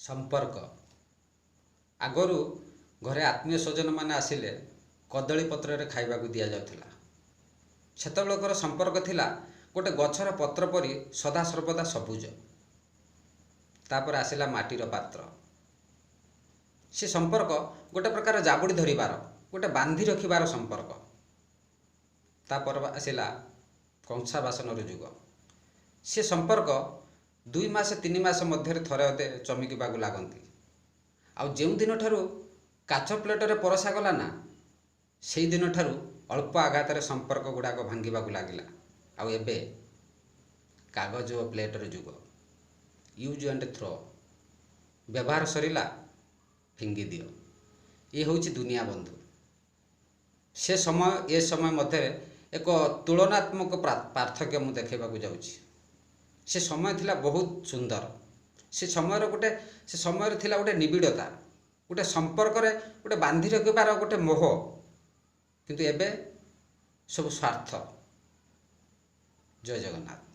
संपर्क आगरू घरे आत्मीय स्वजन मैंने आसिले कदली पत्र खाइबा को दि जाउथिला। सेतबेलकर संपर्क थिला गोटे गछर पत्र परी सदा सर्वदा सबुज। तापर आसिला माटीर पात्र। से संपर्क गोटे प्रकार जाबुड़ी धरिबार गोटे बांधी रखिबार संपर्क। तापर आसिला कंसा बासनर जुग। से संपर्क 2 मास 3 मास मध्य थरे अते चमकिबाकू लागंती। आउ जेउ दिन ठारू काच प्लेटर परसा गला ना सेई दिन ठारू अल्प आघात संपर्क गुड़ाक भांगिबाकू लागिला। आउ एबे कागज और प्लेटर जुग। Use and throw. व्यवहार सरिला फिंगी दियो। ये होची दुनिया बंधु। से समय ए समय मध्य एक तुलनात्मक पार्थक्य मु देखेबाकू जाउची। से समय थिला बहुत सुंदर। से समय थिला गोटे निबिड़ता गोटे संपर्क रे गोटे बांधी रखिबार गोटे मोह। किंतु एबे सब स्वार्थ। जय जगन्नाथ।